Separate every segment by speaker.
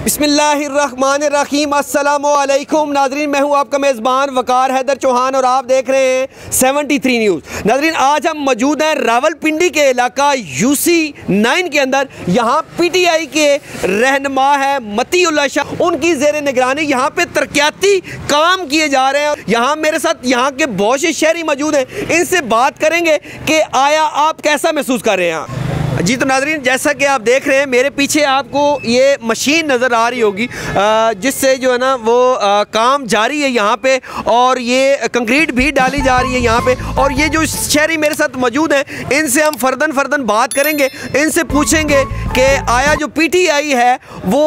Speaker 1: बिस्मिल्लाहिर्रहमानिर्रहीम अस्सलामुअलैकुम नाज़रीन, मैं हूं आपका मेज़बान वकार हैदर चौहान और आप देख रहे हैं 73 न्यूज़। नाज़रीन, आज हम मौजूद हैं रावलपिंडी के इलाका UC9 के अंदर। यहाँ PTI के रहनुमा है मतीउल्लाह शाह, उनकी ज़ेर निगरानी यहाँ पे तरक्याती काम किए जा रहे हैं। यहाँ मेरे साथ यहाँ के बहुत से शहरी मौजूद हैं, इनसे बात करेंगे कि आया आप कैसा महसूस कर रहे हैं। जी तो नाज़रीन, जैसा कि आप देख रहे हैं मेरे पीछे आपको ये मशीन नज़र आ रही होगी जिससे जो है ना वो काम जारी है यहाँ पे, और ये कंक्रीट भी डाली जा रही है यहाँ पे। और ये जो शहरी मेरे साथ मौजूद हैं इनसे हम फ़र्दन बात करेंगे, इनसे पूछेंगे कि आया जो PTI है वो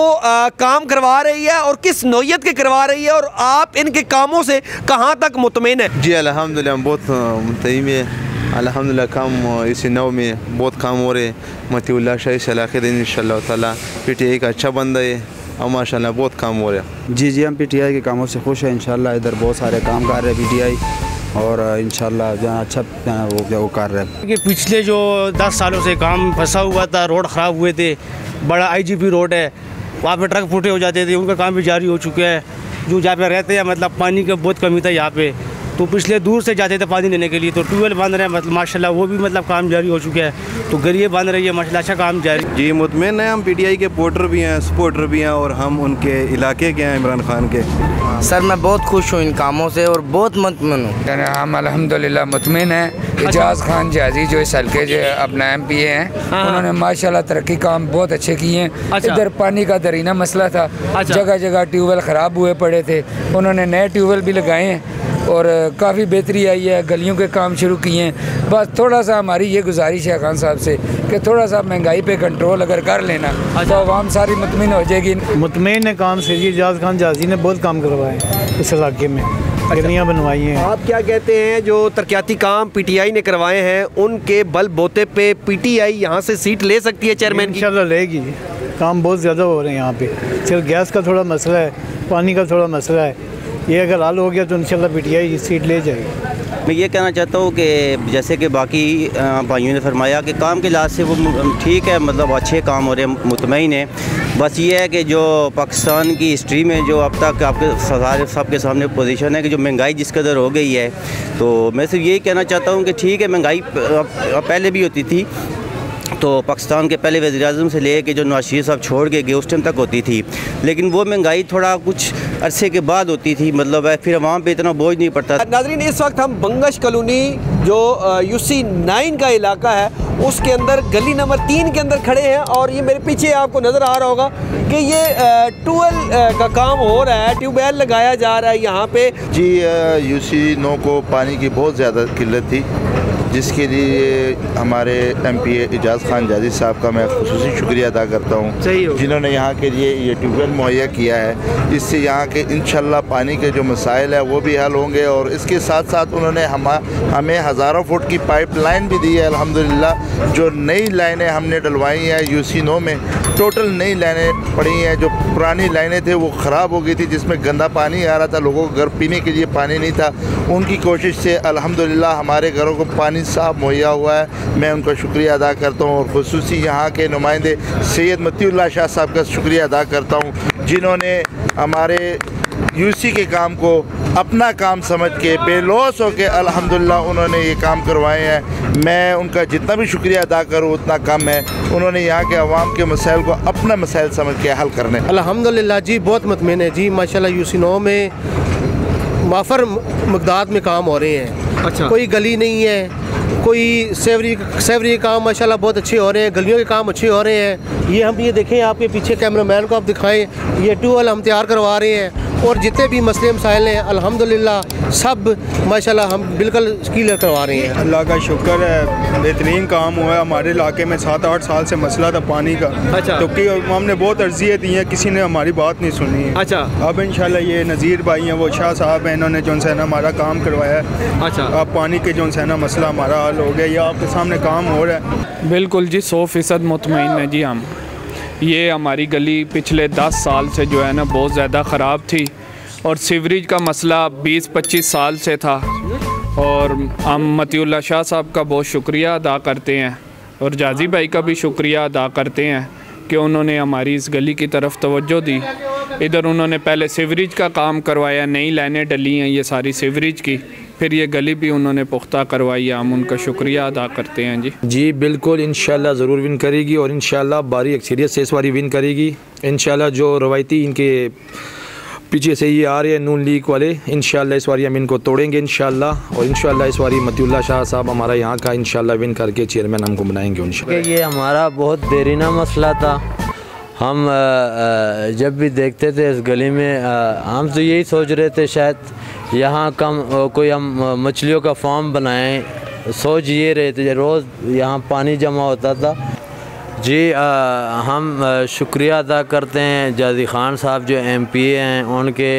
Speaker 1: काम करवा रही है और किस नौयत के करवा रही है, और आप इनके कामों से कहाँ तक मुतमईन हैं।
Speaker 2: जी अल्हम्दुलिल्लाह बहुत मुतमईन है, अल्हम्दुलिल्लाह काम इसी नौ में बहुत काम हो रहे। मतीउल्लाह शाह इस इलाके दिन इंशाअल्लाह ताला PTI का अच्छा बंदा है और माशाअल्लाह बहुत काम हो रहा है।
Speaker 3: जी हम PTI के कामों से खुश हैं। इंशाअल्लाह इधर बहुत सारे काम कर रहे हैं PTI, और इंशाअल्लाह जहाँ अच्छा वो कर रहे हैं।
Speaker 4: कि पिछले जो 10 सालों से काम फंसा हुआ था, रोड ख़राब हुए थे, बड़ा IGP रोड है, वहाँ पे ट्रक फूटे हो जाते थे, उनका काम भी जारी हो चुका है। जो जहाँ पे रहते हैं मतलब पानी की बहुत कमी था यहाँ पे, तो पिछले दूर से जाते थे पानी लेने के लिए, तो ट्यूबवेल बन रहे हैं मतलब माशाल्लाह, वो भी मतलब काम जारी हो चुका है। तो गलिए बन रही है माशाल्लाह, अच्छा काम जारी।
Speaker 5: जी मुतमईन है, हम PTI के पोर्टर भी हैं, सपोर्टर भी हैं, और हम उनके इलाके के हैं, इमरान खान के।
Speaker 6: सर मैं बहुत खुश हूँ इन कामों से और बहुत मुतमईन हूँ।
Speaker 7: हम अल्हम्दुलिल्लाह मुतमईन हैं। एजाज खान जाजी जो इस हल्के जो अपना MPA हैं, उन्होंने माशाल्लाह तरक्की काम बहुत अच्छे किए हैं। इधर पानी का दरीना मसला था, जगह जगह ट्यूबवेल ख़राब हुए पड़े थे, उन्होंने नए ट्यूबवेल भी लगाए हैं और काफ़ी बेहतरी आई है। गलियों के काम शुरू किए हैं। बस थोड़ा सा हमारी ये गुजारिश है खान साहब से कि थोड़ा सा महंगाई पे कंट्रोल अगर कर लेना तो आवाम सारी मुतमईन हो जाएगी।
Speaker 4: मुतमईन है काम से। जी एजाज खान जाजी ने बहुत काम करवाए इस इलाके में, गलियाँ बनवाई हैं।
Speaker 1: आप क्या कहते हैं जो तरक्याती काम PTI ने करवाए हैं उनके बल बोते पे PTI यहाँ से सीट ले सकती है चेयरमैन की?
Speaker 4: इंशाल्लाह लेगी। काम बहुत ज़्यादा हो रहे हैं यहाँ पे, सिर्फ गैस का थोड़ा मसला है, पानी का थोड़ा मसला है, ये अगर हल हो गया तो इंशाल्लाह PTI सीट ले जाएगी।
Speaker 8: मैं ये कहना चाहता हूँ कि जैसे कि बाकी भाइयों ने फरमाया कि काम के लिहाज से वो ठीक है, मतलब अच्छे काम हो रहे हैं, मुतमईन है। बस ये है कि जो पाकिस्तान की हिस्ट्री में जो अब तक आपके सबके सामने पोजीशन है कि जो महंगाई जिस कदर हो गई है, तो मैं सिर्फ यही कहना चाहता हूँ कि ठीक है महंगाई पहले भी होती थी, तो पाकिस्तान के पहले वज़ीर-ए-आज़म से ले के जो नवाज़ शरीफ साहब छोड़ के गए उस टाइम तक होती थी, लेकिन वो महंगाई थोड़ा कुछ अरसे के बाद होती थी, मतलब फिर वहाँ पे इतना बोझ नहीं पड़ता।
Speaker 1: नाज़रीन, इस वक्त हम बंगश कॉलोनी जो UC9 का इलाका है उसके अंदर गली नंबर 3 के अंदर खड़े हैं, और ये मेरे पीछे आपको नज़र आ रहा होगा कि ये ट्यूबवेल का काम हो रहा है, ट्यूबवेल लगाया जा रहा है यहाँ पे।
Speaker 2: जी UC9 को पानी की बहुत ज़्यादा किल्लत थी, जिसके लिए हमारे MPA एजाज खान जाजी साहब का मैं खुसूसी शुक्रिया अदा करता हूँ, जिन्होंने यहाँ के लिए ये ट्यूबवेल मुहैया किया है। इससे यहाँ के इंशाल्लाह पानी के जो मसाइल है वो भी हल होंगे, और इसके साथ साथ उन्होंने हमें हज़ारों फुट की पाइपलाइन भी दी है अल्हम्दुलिल्लाह। जो नई लाइनें हमने डलवाई हैं UC9 में, टोटल नई लाइनें पड़ी हैं। जो पुरानी लाइनें थे वो ख़राब हो गई थी, जिसमें गंदा पानी आ रहा था, लोगों को घर पीने के लिए पानी नहीं था। उनकी कोशिश से अल्हम्दुलिल्लाह हमारे घरों को पानी साफ मुहैया हुआ है। मैं उनका शुक्रिया अदा करता हूँ, और खुसूसी यहाँ के नुमाइंदे सैयद मतीउल्लाह शाह साहब का शुक्रिया अदा करता हूँ, जिन्होंने हमारे UC के काम को अपना काम समझ के बेलौस हो के अल्हम्दुलिल्लाह उन्होंने ये काम करवाए हैं। मैं उनका जितना भी शुक्रिया अदा करूँ उतना कम है। उन्होंने यहाँ के अवाम के मसाइल को अपना मसाइल समझ के हल करने।
Speaker 9: अल्हम्दुलिल्लाह जी बहुत मुतमईन है जी माशाल्लाह। UC9 में माफ़र मकदार में काम हो रहे हैं।
Speaker 1: अच्छा, कोई
Speaker 9: गली नहीं है, कोई सेवरी काम माशाल्लाह बहुत अच्छे हो रहे हैं, गलियों के काम अच्छे हो रहे हैं। ये हम ये देखें, आपके पीछे कैमरामैन को आप दिखाएं, ये ट्यूबवेल हम तैयार करवा रहे हैं, और जितने भी मसले मसाइल हैं अल्हम्दुलिल्लाह सब माशाल्लाह हम बिल्कुल क्लियर करवा रहे हैं।
Speaker 5: अल्लाह का शुक्र है, बेहतरीन काम हुआ है। हमारे इलाके में 7-8 साल से मसला था पानी का।
Speaker 1: अच्छा।
Speaker 5: तो कि हमने बहुत अर्जियाँ दी हैं, किसी ने हमारी बात नहीं सुनी है।
Speaker 1: अच्छा।
Speaker 5: अब इंशाल्लाह ये नज़ीर भाई हैं, वो शाह साहब हैं, इन्होंने जो है ना हमारा काम करवाया है।
Speaker 1: अच्छा।
Speaker 5: अब पानी के जो है ना मसला हमारा हल हो गया, ये आपके सामने काम हो रहा है।
Speaker 10: बिल्कुल जी 100% मुतमईन है जी हम। ये हमारी गली पिछले 10 साल से जो है ना बहुत ज़्यादा ख़राब थी, और सीवरेज का मसला 20-25 साल से था, और हम मतीउल्लाह शाह साहब का बहुत शुक्रिया अदा करते हैं, और जाजी भाई का भी शुक्रिया अदा करते हैं कि उन्होंने हमारी इस गली की तरफ तवज्जो दी। इधर उन्होंने पहले सीवरेज का काम करवाया, नई लाइनें डली हैं ये सारी सीवरेज की, फिर ये गली भी उन्होंने पुख्ता करवाई। हम उनका शुक्रिया अदा करते हैं जी।
Speaker 11: जी बिल्कुल, इंशाल्लाह ज़रूर विन करेगी और इंशाल्लाह भारी अक्सरियत से इस बारी विन करेगी। इंशाल्लाह जो रवायती इनके पीछे से ये आ रहे हैं नून लीग वाले, इंशाल्लाह इस बारी हम इनको तोड़ेंगे इंशाल्लाह। और इंशाल्लाह इस बारी मतीउल्लाह शाह साहब हमारा यहाँ का इंशाल्लाह विन करके चेयरमैन हमको बनाएंगे इंशाल्लाह।
Speaker 12: ये हमारा बहुत देरीना मसला था। हम जब भी देखते थे इस गली में, हम तो यही सोच रहे थे शायद यहाँ कोई हम मछलियों का फार्म बनाएं, सोच ये रहे थे। रोज़ यहाँ पानी जमा होता था जी। हम शुक्रिया अदा करते हैं जाजी ख़ान साहब जो MPA हैं, उनके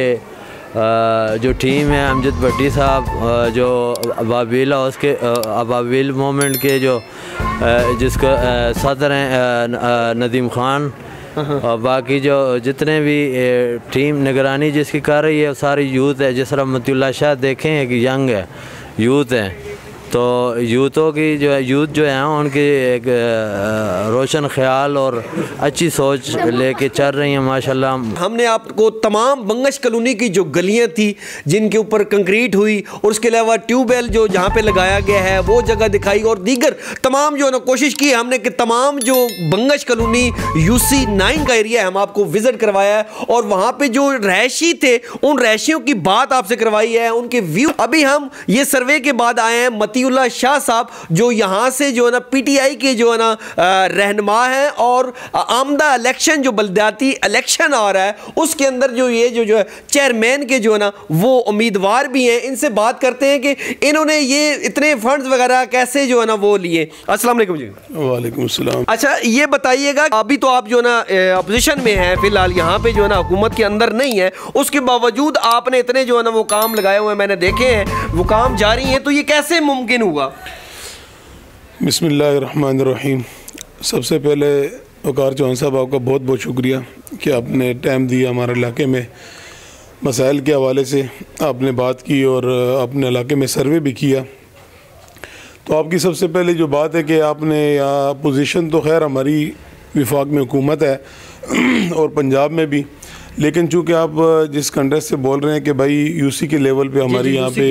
Speaker 12: जो टीम है, अमजद भट्टी साहब जो अबाबिल हाउस के अबाबिल मूवमेंट के जो जिसका सदर हैं नदीम ख़ान, और बाकी जो जितने भी टीम निगरानी जिसकी कर रही है सारी यूथ है। जिस तरह मतीउल्लाह शाह देखें हैं कि यंग है, यूथ है, तो यूथों की जो है यूथ जो है उनकी एक रोशन ख्याल और अच्छी सोच लेके चल रही हैं माशाल्लाह।
Speaker 1: हमने आपको तमाम बंगश कॉलोनी की जो गलियां थी जिनके ऊपर कंक्रीट हुई और उसके अलावा ट्यूबवेल जो जहां पे लगाया गया है वो जगह दिखाई और दीगर तमाम जो है ना कोशिश की हमने कि तमाम जो बंगश कॉलोनी UC 9 का एरिया है हम आपको विजिट करवाया है और वहाँ पर जो रहायशी थे उन रहायशियों की बात आपसे करवाई है, उनके व्यू। अभी हम ये सर्वे के बाद आए हैं मतीउल्लाह शाह साहब जो यहाँ से जो है ना PTI के जो है ना रहनुमा है और आमदा इलेक्शन जो बलदियाती इलेक्शन आ रहा है उसके अंदर जो ये जो है चेयरमैन के जो है ना वो उम्मीदवार भी हैं। इनसे बात करते हैं कि इन्होंने ये इतने फंड्स वगैरह कैसे जो है ना वो लिए। अस्सलाम वालेकुम जी।
Speaker 13: वालेकुम सलाम।
Speaker 1: अच्छा ये बताइएगा, अभी तो आप जो है ना अपोजिशन में हैं फिलहाल, यहाँ पे जो है ना हुकूमत के अंदर नहीं है, उसके बावजूद आपने इतने जो है ना वो काम लगाए हुए मैंने देखे हैं, वो काम जारी हैं, तो ये कैसे मुमकिन हुआ?
Speaker 13: बिस्मिल्लाहिर्रहमानिर्रहीम। सबसे पहले वकार चौहान साहब आपका बहुत बहुत शुक्रिया कि आपने टाइम दिया, हमारे इलाके में मसाइल के हवाले से आपने बात की और अपने इलाके में सर्वे भी किया। तो आपकी सबसे पहले जो बात है कि आपने यहाँ पोजीशन तो खैर हमारी विफाक में हुकूमत है और पंजाब में भी, लेकिन चूँकि आप जिस कंटेस्ट से बोल रहे हैं कि भाई UC के लेवल पे हमारी यहाँ पे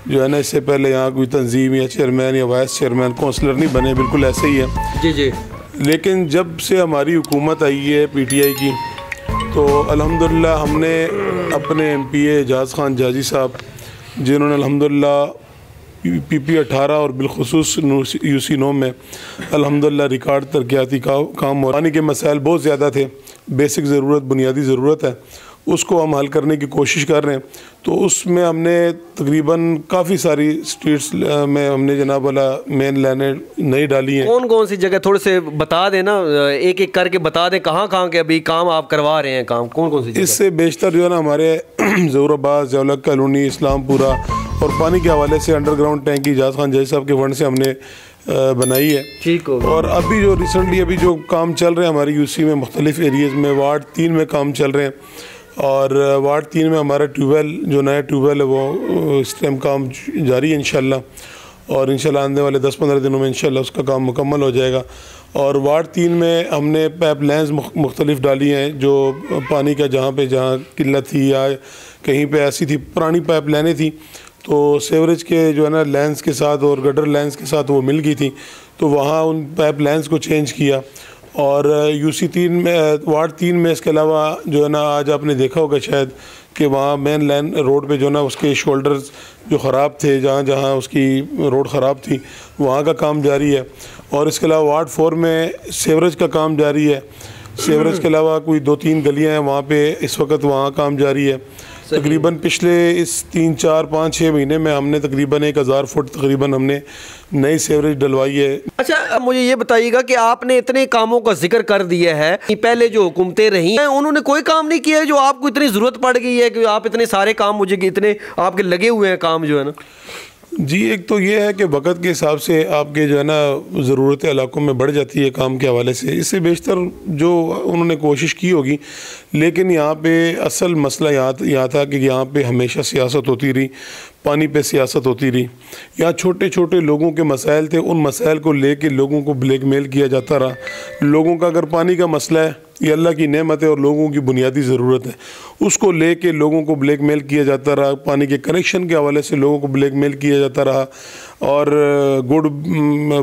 Speaker 13: जो है ना, इससे पहले यहाँ कोई तंजीम या चेयरमैन या वाइस चेयरमैन काउंसलर नहीं बने, बिल्कुल ऐसे ही है
Speaker 1: जी जी।
Speaker 13: लेकिन जब से हमारी हुकूमत आई है PTI की, तो अल्हम्दुलिल्लाह हमने अपने MPA एजाज़ ख़ान जाजी साहब जिन्होंने अल्हम्दुलिल्लाह PP 18 और बिलखुसूस UC 9 में अल्हम्दुलिल्लाह रिकॉर्ड तरक्याती काम हो। पानी के मसाइल बहुत ज़्यादा थे, बेसिक ज़रूरत बुनियादी ज़रूरत है, उसको हम हल करने की कोशिश कर रहे हैं। तो उसमें हमने तकरीबन काफ़ी सारी स्ट्रीट्स में हमने जनाब वाला मेन लाइनें नई डाली हैं।
Speaker 1: कौन कौन सी जगह थोड़े से बता देना, एक एक करके बता दें कहाँ कहाँ के अभी काम आप करवा रहे हैं, काम कौन कौन सी जगह?
Speaker 13: इससे बेशतर जो है ना हमारे ज़हूराबाद, जौलक कॉलोनी, इस्लामपुरा और पानी के हवाले से अंडरग्राउंड टैंकी एजाज़ ख़ान जाजी साहब के फंड से हमने बनाई है।
Speaker 1: ठीक हो।
Speaker 13: और अभी जो रिसेंटली अभी जो काम चल रहे हैं हमारे UC में मुख्तलिफ एरियाज़ में, वार्ड 3 में काम चल रहे हैं और वार्ड 3 में हमारा ट्यूबवेल जो नया ट्यूबवेल है वो इस टाइम काम जारी है इंशाल्लाह, और इंशाल्लाह आने वाले 10-15 दिनों में इंशाल्लाह उसका काम मुकम्मल हो जाएगा। और वार्ड 3 में हमने पाइप लाइन्स मुख्तलिफ डाली हैं जो पानी का जहाँ किल्लत थी या कहीं पे ऐसी थी पुरानी पाइप लाइनें थी तो सेवरेज के जो है ना लाइन्स के साथ और गटर लाइन्स के साथ वो मिल गई थी, तो वहाँ उन पाइप लाइन्स को चेंज किया। और UC 3 में वार्ड 3 में इसके अलावा जो है ना आज आपने देखा होगा शायद कि वहाँ मेन लाइन रोड पे जो ना उसके शोल्डर्स जो ख़राब थे, जहाँ जहाँ उसकी रोड ख़राब थी वहाँ का काम जारी है। और इसके अलावा वार्ड 4 में सेवरेज का काम जारी है। सेवरेज के अलावा कोई 2-3 गलियाँ हैं वहाँ पे इस वक्त वहाँ काम जारी है। तकरीबन पिछले इस 3-4-5-6 महीने में हमने तकरीबन 1000 फुट तकरीबन हमने नई सेवरेज डलवाई है।
Speaker 1: अच्छा मुझे ये बताइएगा कि आपने इतने कामों का जिक्र कर दिया है, पहले जो हुकूमतें रही हैं उन्होंने कोई काम नहीं किया है जो आपको इतनी ज़रूरत पड़ गई है कि आप इतने सारे काम मुझे इतने आपके लगे हुए हैं काम जो है ना?
Speaker 13: जी, एक तो ये है कि वक़्त के हिसाब से आपके जो है ना ज़रूरतें इलाकों में बढ़ जाती है काम के हवाले से, इससे बेशतर जो उन्होंने कोशिश की होगी। लेकिन यहाँ पे असल मसला यहाँ था कि यहाँ पे हमेशा सियासत होती रही, पानी पे सियासत होती रही। यहाँ छोटे छोटे लोगों के मसाइल थे, उन मसाइल को लेके लोगों को ब्लैकमेल किया जाता रहा। लोगों का अगर पानी का मसला है, ये अल्लाह की नेमत है और लोगों की बुनियादी ज़रूरत है, उसको लेके लोगों को ब्लैकमेल किया जाता रहा। पानी के कनेक्शन के हवाले से लोगों को ब्लैकमेल किया जाता रहा और गुड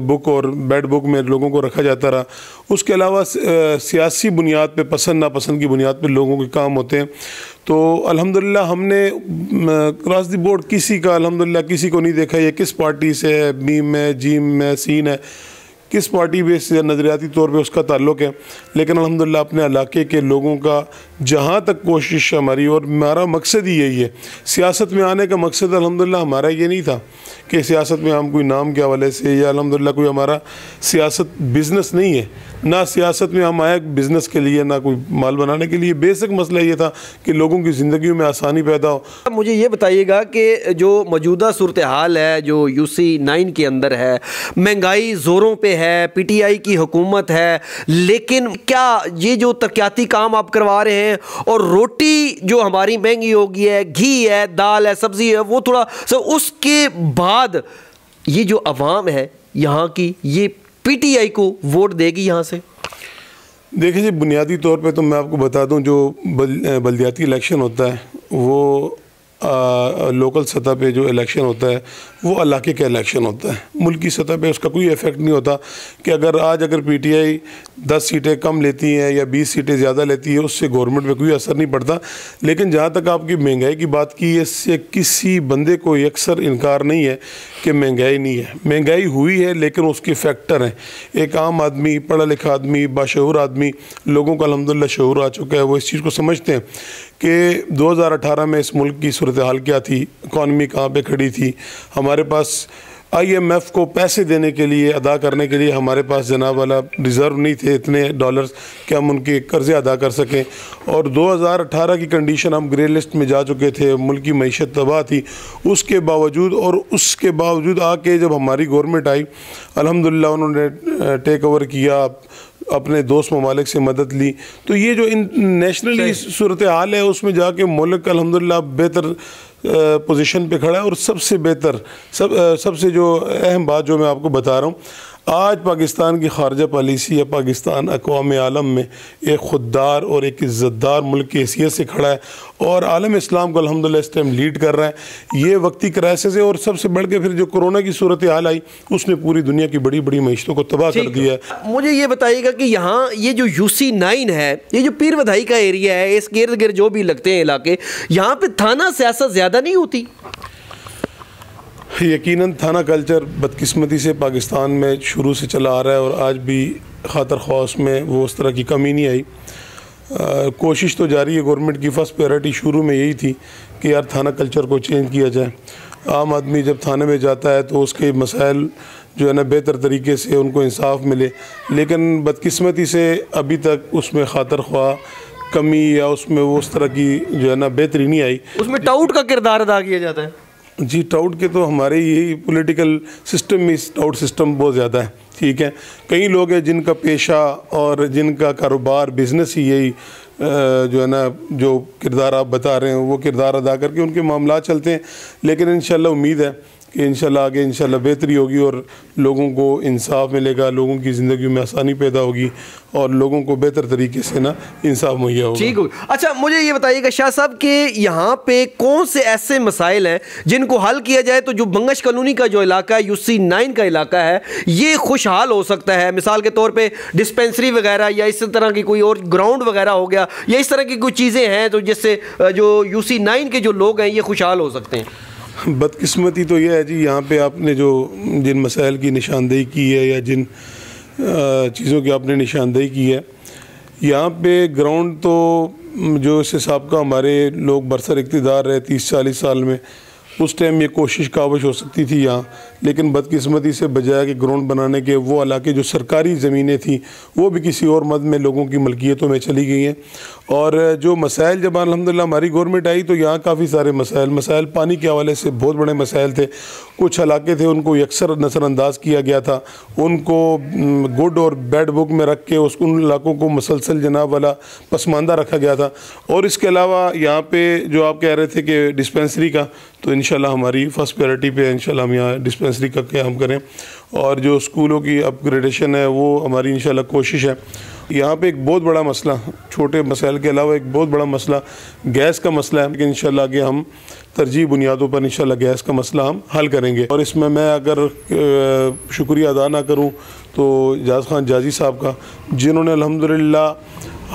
Speaker 13: बुक और बैड बुक में लोगों को रखा जाता रहा। उसके अलावा सियासी बुनियाद पे, पसंद नापसंद की बुनियाद पे लोगों के काम होते हैं। तो अल्हम्दुलिल्लाह हमने क्रॉस द बोर्ड किसी का अल्हम्दुलिल्लाह किसी को नहीं देखा ये किस पार्टी से है, बीम है, जीम है, सीन है, किस पार्टी बेस से नज़रियाती तौर पे उसका ताल्लुक़ है। लेकिन अल्हम्दुलिल्लाह अपने इलाके के लोगों का जहाँ तक कोशिश हमारी, और हमारा मकसद ही यही है, सियासत में आने का मकसद अल्हम्दुलिल्लाह हमारा ये नहीं था कि सियासत में हम कोई नाम के हवाले से, या अल्हम्दुलिल्लाह कोई हमारा सियासत बिज़नेस नहीं है, ना सियासत में हम आए बिज़नेस के लिए, ना कोई माल बनाने के लिए। बेसिक मसला ये था कि लोगों की ज़िंदगी में आसानी पैदा हो।
Speaker 1: मुझे ये बताइएगा कि जो मौजूदा सूरत हाल है जो UC9 के अंदर है, महंगाई ज़ोरों पे है, PTI की हुकूमत है, लेकिन क्या ये जो तरक्याती काम आप करवा रहे हैं और रोटी जो हमारी महंगी हो गई है, घी है, दाल है, सब्ज़ी है, वो थोड़ा सा, उसके बाद ये जो अवाम है यहाँ की, ये PTI को वोट देगी यहाँ से?
Speaker 13: देखिए जी, बुनियादी तौर पे तो मैं आपको बता दूं, जो बल्दियाती इलेक्शन होता है वो लोकल सतह पे जो इलेक्शन होता है वो इलाके का इलेक्शन होता है। मुल्की सतह पे उसका कोई इफ़ेक्ट नहीं होता कि अगर PTI 10 सीटें कम लेती हैं या 20 सीटें ज़्यादा लेती है, उससे गवर्नमेंट पे कोई असर नहीं पड़ता। लेकिन जहाँ तक आपकी महंगाई की बात की, इससे किसी बंदे को अक्सर इनकार नहीं है कि महंगाई नहीं है। महंगाई हुई है लेकिन उसके फैक्टर हैं। एक आम आदमी, पढ़ा लिखा आदमी, बाशऊर आदमी, लोगों का अल्हम्दुलिल्लाह शऊर आ चुका है, वो इस चीज़ को समझते हैं कि 2018 में इस मुल्क की सूरत हाल क्या थी, इकॉनमी कहाँ पे खड़ी थी। हमारे पास IMF को पैसे देने के लिए, अदा करने के लिए हमारे पास जनाब वाला रिज़र्व नहीं थे इतने डॉलर्स कि हम उनके कर्ज़े अदा कर सकें। और 2018 की कंडीशन, हम ग्रे लिस्ट में जा चुके थे, मुल्क की मईशत तबाह थी। उसके बावजूद आके जब हमारी गवर्नमेंट आई, अल्हम्दुलिल्लाह उन्होंने टेक ओवर किया, अपने दोस्त ममालिक से मदद ली। तो ये जो नेशनली सूरत हाल है उसमें जाके मुल्क अल्हम्दुलिल्लाह बेहतर पोजीशन पे खड़ा है। और सबसे जो अहम बात जो मैं आपको बता रहा हूँ, आज पाकिस्तान की खारजा पॉलिसी या पाकिस्तान अक़वाम आलम में एक खुददार और एक इज़्ज़तदार मुल्क की हैसियत से खड़ा है और आलम इस्लाम को अल्हम्दुलिल्लाह इस टाइम लीड कर रहा है। ये वक्ती क्राइसिस है और सबसे बढ़ के फिर जो कोरोना की सूरत हाल आई, उसने पूरी दुनिया की बड़ी बड़ी मईशतों को तबाह कर दिया है।
Speaker 1: मुझे ये बताइएगा कि यहाँ ये जो UC9 है, ये जो पीर बधाई का एरिया है, इस गिर्द गिर्द जो भी लगते हैं इलाके, यहाँ पे थाना सियासत ज़्यादा नहीं होती?
Speaker 13: यकीनन थाना कल्चर बदकिस्मती से पाकिस्तान में शुरू से चला आ रहा है और आज भी खातर ख्वास में वो उस तरह की कमी नहीं आई। कोशिश तो जारी है गवर्नमेंट की। फ़र्स्ट प्रायोरिटी शुरू में यही थी कि यार थाना कल्चर को चेंज किया जाए। आम आदमी जब थाने में जाता है तो उसके मसाइल जो है ना बेहतर तरीके से उनको इंसाफ मिले, लेकिन बदकिस्मती से अभी तक उसमें खातर ख्वाह कमी या उसमें वो उस तरह की जो है ना बेहतरी नहीं आई।
Speaker 1: उसमें टाउट का किरदार अदा किया जाता है।
Speaker 13: जी, टाउट के तो हमारे यही पॉलिटिकल सिस्टम में टाउट सिस्टम बहुत ज़्यादा है। ठीक है, कई लोग हैं जिनका पेशा और जिनका कारोबार बिज़नेस ही यही जो है ना, जो किरदार आप बता रहे हैं वो किरदार अदा करके उनके मामला चलते हैं। लेकिन इंशाल्लाह उम्मीद है कि इंशाल्लाह आगे इंशाल्लाह बेहतरी होगी और लोगों को इंसाफ मिलेगा, लोगों की ज़िंदगी में आसानी पैदा होगी और लोगों को बेहतर तरीके से ना इंसाफ मुहैया होगा।
Speaker 1: ठीक होगा। अच्छा, मुझे ये बताइएगा शाह साहब कि यहाँ पे कौन से ऐसे मसाइल हैं जिनको हल किया जाए तो जो बंगश कॉलोनी का जो इलाका है, UC9 का इलाका है, ये खुशहाल हो सकता है? मिसाल के तौर पे डिस्पेंसरी वगैरह या इस तरह की कोई और ग्राउंड वगैरह हो गया, या इस तरह की कोई चीज़ें हैं तो जिससे जो UC9 के जो लोग हैं ये खुशहाल हो सकते हैं?
Speaker 13: बदकिस्मती तो यह है जी, यहाँ पे आपने जो जिन मसाइल की निशानदेही की है या जिन चीज़ों की आपने निशानदेही की है, यहाँ पे ग्राउंड तो जो इस हिसाब का हमारे लोग बरसर इक़्तिदार रहे 30-40 साल में, उस टाइम ये कोशिश काबिश हो सकती थी यहाँ। लेकिन बदकिस्मती से बजाय कि ग्राउंड बनाने के, वो इलाके जो सरकारी ज़मीनें थी वो भी किसी और मद में लोगों की मलकियतों में चली गई हैं। और जो मसाइल जब अल्हम्दुलिल्लाह हमारी गवर्नमेंट आई तो यहाँ काफ़ी सारे मसाइल पानी के हवाले से बहुत बड़े मसाइल थे। कुछ इलाके थे उनको अक्सर नज़रअंदाज किया गया था, उनको गुड और बैड बुक में रख के उन इलाकों को मुसलसल जनाब वाला पसमानदा रखा गया था। और इसके अलावा यहाँ पे जो आप कह रहे थे कि डिस्पेंसरी का, तो इंशाल्लाह हमारी फर्स्ट प्रायोरिटी पे इंशाल्लाह हम यहाँ डिस्पेंसरी का क़याम करें, और जो स्कूलों की अपग्रेडेशन है वो हमारी इंशाल्लाह कोशिश है। यहाँ पे एक बहुत बड़ा मसला, छोटे मसाइल के अलावा एक बहुत बड़ा मसला गैस का मसला है कि इंशाल्लाह आगे हम तरजीह बुनियादों पर इंशाल्लाह गैस का मसला हम हल करेंगे। और इसमें मैं अगर शुक्रिया अदा ना करूँ तो एजाज़ खान जाजी साहब का, जिन्होंने अल्हम्दुलिल्लाह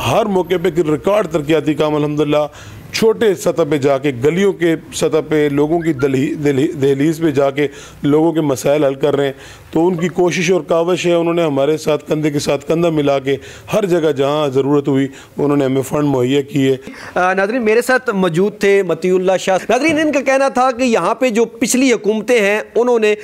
Speaker 13: हर मौके पे रिकॉर्ड तरक्याती काम अल्हम्दुलिल्लाह छोटे सतह पे जाके, गलियों के सतह पे, लोगों की दहलीज़ पे जाके लोगों के मसाइल हल कर रहे हैं। तो उनकी कोशिश और काविश है, उन्होंने हमारे साथ कंधे के साथ कंधा मिला के हर जगह जहाँ ज़रूरत हुई उन्होंने हमें फ़ंड मुहैया किए।
Speaker 1: नाज़रीन मेरे साथ मौजूद थे मतीउल्लाह शाह। नाज़रीन इनका कहना था कि यहाँ पे जो पिछली हुकूमतें हैं उन्होंने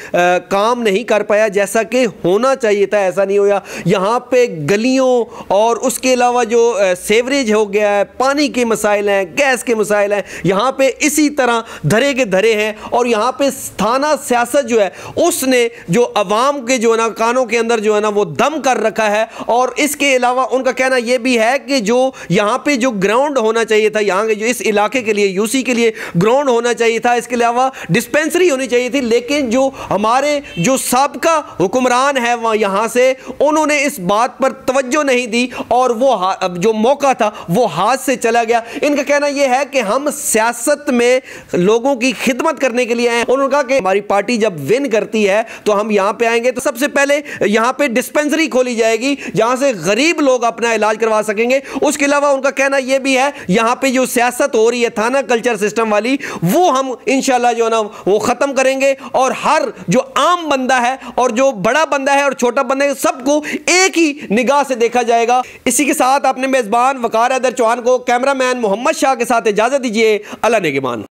Speaker 1: काम नहीं कर पाया जैसा कि होना चाहिए था, ऐसा नहीं हुआ। यहाँ पे गलियों और उसके अलावा जो सेवरेज हो गया है, पानी के मसाइल हैं, गैस के मसाइल हैं, यहाँ पे इसी तरह धरे के धरे हैं। और यहाँ पे थाना सियासत जो है उसने जो अवाम के जो है ना कानों के अंदर जो है ना वो दम कर रखा है। और इसके अलावा उनका कहना यह भी है कि जो यहाँ पे जो ग्राउंड होना चाहिए था, यहाँ के जो इस इलाके के लिए यूसी के लिए ग्राउंड होना चाहिए था, इसके अलावा डिस्पेंसरी होनी चाहिए थी, लेकिन जो हमारे जो साबका हुक्मरान है वहाँ यहाँ से उन्होंने इस बात पर तवज्जो नहीं दी और वो जो मौका था वो हाथ से चला गया। इनका कहना यह है कि हम सियासत में लोगों की खिदमत करने के लिए आए। उन्होंने कहा कि हमारी पार्टी जब विन करती है तो हम यहाँ पे आएंगे तो सबसे पहले यहाँ पे डिस्पेंसरी खोली जाएगी जहाँ से गरीब लोग अपना इलाज करवा सकेंगे। उसके अलावा उनका कहना यह भी है यहाँ पे जो सियासत हो रही है थाना कल्चर सिस्टम वाली, वो हम इंशाल्लाह जो है ना वो ख़त्म करेंगे और हर जो आम बंदा है और जो बड़ा बंदा है और छोटा बंदा है सबको एक ही निगाह से देखा जाएगा। इसी के साथ अपने मेज़बान वकार हैदर चौहान को, कैमरामैन मोहम्मद शाह के साथ इजाज़त दीजिए। अल्लाह नेगेबान।